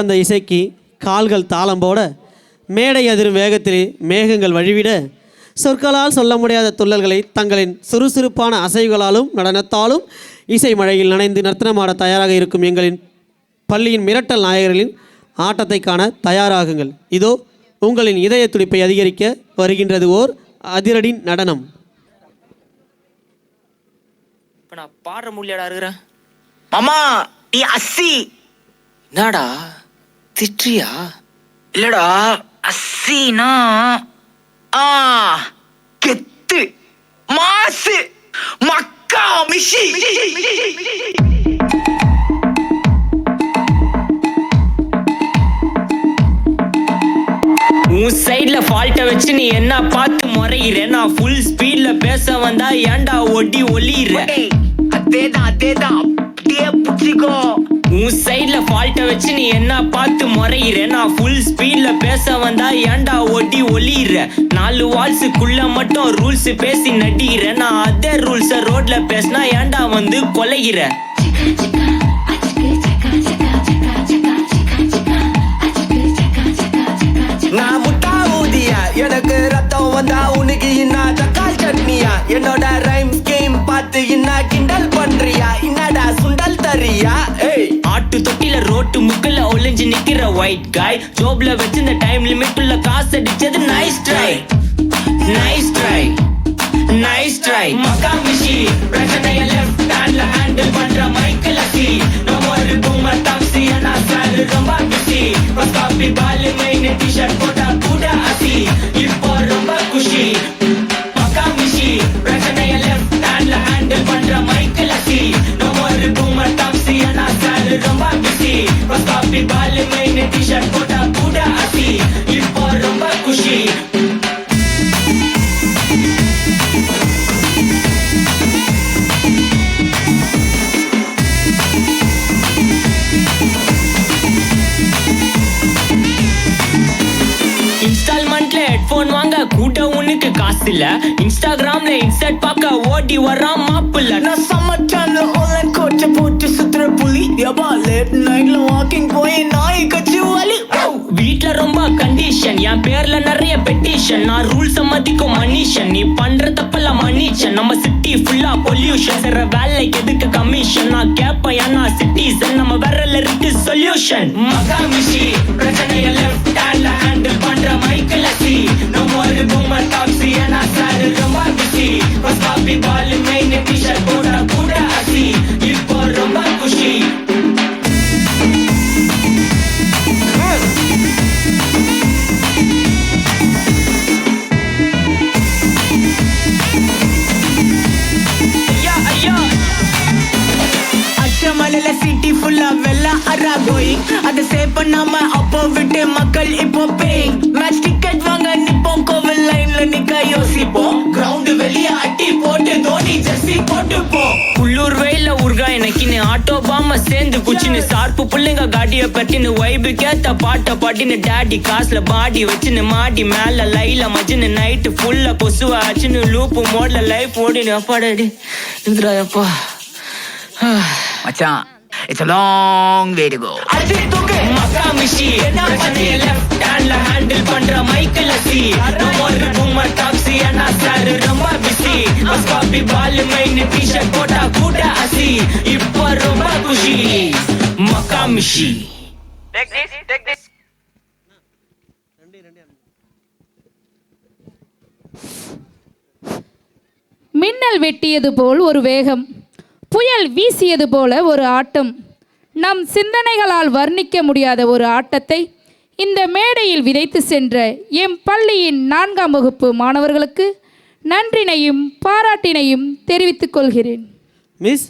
அந்த இசைக்கு கால்கள் தாளம் போட, மேடை அதிரும் வேகத்தில் மேகங்கள் வழிவிட, சொற்களால் சொல்ல முடியாத துள்ளல்களை தங்களின் சுறுசுறுப்பான அசைவுகளாலும் நடனத்தாலும் இசை மழையில் நனைந்து நர்த்தனமாட தயாராக இருக்கும் எங்களின் பள்ளியின் மிரட்டல் நாயகர்களின் ஆட்டத்தை காண தயாராகுங்கள். இதோ உங்களின் இதய துடிப்பை அதிகரிக்க வருகின்றது ஓர் அதிரடி நடனம். இப்ப நான் பாடுற முடியாடா இருக்கிறேன். மாமா நீ அஸ்ஸி. என்னடா திட்றியா? இல்லடா அஸ்ஸினா கெத்து மாசு மக்கா மிஷி. உன் சைட்ல ஃபால்ட்ட வச்சு நீ என்ன பார்த்து முறையிற? நான் ஃபுல் ஸ்பீட்ல பேச வந்தா ஏன்டா ஒட்டி ஒளியிற? அதேதான் அப்படியே புடிச்சிக்கோ. உன் சைட்ல ஃபால்ட்ட வச்சு நீ என்ன பார்த்து முறையிற? நான் ஃபுல் ஸ்பீட்ல பேச வந்தா ஏன்டா ஒட்டி ஒளியிற? 4 வால்ஸுக்குள்ள மட்டும் ரூல்ஸ் பேசி நடிக்கிற. நான் அதே ரூல்ஸ ரோட்ல பேசினா ஏன்டா வந்து கொலைகிற? நான் முட்டா ஊதியா, எனக்கு ரத்தம் வந்தா உனக்கு இன்னா தக்காள் சட்னியா? என்னோட ரைம் ஸ்கீம் பார்த்து இன்னா கிண்டல் பண்றியா? என்னடா சுண்டல் தரியா? ஆட்டு தொட்டில ரோட்டு முக்கல ஒளிஞ்சு நிக்கிற ஒயிட் காய், ஜோப்ல வச்சு இந்த டைம் லிமிட் உள்ள காசு அடிச்சது nice try, nice try, nice try. மக்கா மிஷி பிரச்சனைய லெஃப்ட் ஹேண்ட்ல ஹேண்டில் பண்ற மைக்கேல் அசி. நம்ம ஒரு பூமர் டாக்ஸி ஆனா சார் ரொம்ப பிஸி. காப்பி பால் மெயின் டி-ஷர்ட் போட்டா கூட அசி. இப்போ ரொம்ப குஷி. மக்கா மிஷி பிரச்சனைய லெஃப்ட் ஹேண்ட்ல ஹேண்டில் பண்ற மைக்கேல் அசி. நம்ம ஒரு பூமர் டாக்ஸி ஆனா சார் ரொம்ப பிஸி. காப்பி பால் மெயின் டி-ஷர்ட் போட்டா கூட அசி. இப்போ ரொம்ப குஷி. இன்ஸ்டால்மெண்ட்ல ஹெட்போன் வாங்க கூட்ட உனக்கு காசு இல்ல. இன்ஸ்டாகிராம்ல இன்ஸ்டன்ட் பார்க்க ஓடி வரான் மாப்பிள்ள. நான் சமச்சான ஆன்லைன் கோச்ச போட்டு சுத்துற புலி. எபா லேட் நைட்ல வாக்கிங் போய் நாய் கச்சி வலி. வீட்ல ரொம்ப கண்டிஷன், என் பேர்ல நிறைய பெட்டிஷன். நான் ரூல்ஸ் மதிக்கும் மனுஷன், நீ பண்ற தப்பெல்லாம் மன்னிச்சன். நம்ம சிட்டி ஃபுல்லா பொல்யூஷன், செய்ற வேலைக்கு எதுக்கு கமிஷன்? நான் கேப்பேன் ஏன்னா சிட்டிசன், நம்ம விரல்ல இருக்கு சொல்யூஷன். மக்கா மிஷி பிரச்சனைய லெஃப்ட் ஹேண்ட்ல ஹேண்டில் பண்ற மைக்கேல் அசி. நம்ம ஒரு பூமர் டாக்ஸி ஏன்னா சார் ரொம்ப பிஸி. காப்பி பால் மெயின் டி-ஷர்ட் போட்டா கூட அசி. இப்போ ரொம்ப குஷி. அச்சமலையில சிட்டி ஃபுல்லா வெள்ளா அரா கோயிங். அதை சேவ் பண்ணாம அப்போ விட்டு மக்கள் இப்போ பேயிங். மேட்ச் டிக்கெட் வாங்க நிப்போம், கோவில் லைன்ல நிக்க யோசிப்போம். கிரவுண்ட் வெளிய அட்டி போட்டு தோனி ஜெர்சி போட்டு போ. உள்ளூர் வெயில உருகா எனக்குன்னு ஆட்டோ பாம சேர்ந்து குச்சின்னு சார்பு பிள்ளைங்க காட்டிய பட்டின்னு வைபு கேத்த பாட்ட பாட்டின்னு டேடி காசுல பாடி வச்சுன்னு மாடி மேல லைல மஜின்னு நைட்டு ஃபுல்லா கொசுவா ஆச்சுன்னு லூப்பு மோட்ல லைஃப் ஓடினு. அப்பாடி இந்திராயப்பா மச்சான், it's a long way to go. மக்கா மிஷி பிரச்சனைய லெஃப்ட் ஹேண்ட்ல ஹேண்டில் பண்ற மைக்கேல் அசி. நம்ம ஒரு பூமர் டாக்ஸி ஆனா சார் ரொம்ப பிஸி. காப்பி பால் மெயின் டி-ஷர்ட் போட்டா கூட அசி. இப்போ ரொம்ப குஷி. மக்கா மிஷி. மின்னல் வெட்டியது போல் ஒரு வேகம், புயல் வீசியது போல ஒரு ஆட்டம், நம் சிந்தனைகளால் வர்ணிக்க முடியாத ஒரு ஆட்டத்தை இந்த மேடையில் விதைத்து சென்ற எம் பள்ளியின் 4ஆம் வகுப்பு மாணவர்களுக்கு நன்றினையும் பாராட்டினையும் தெரிவித்துக் கொள்கிறேன். மிஸ்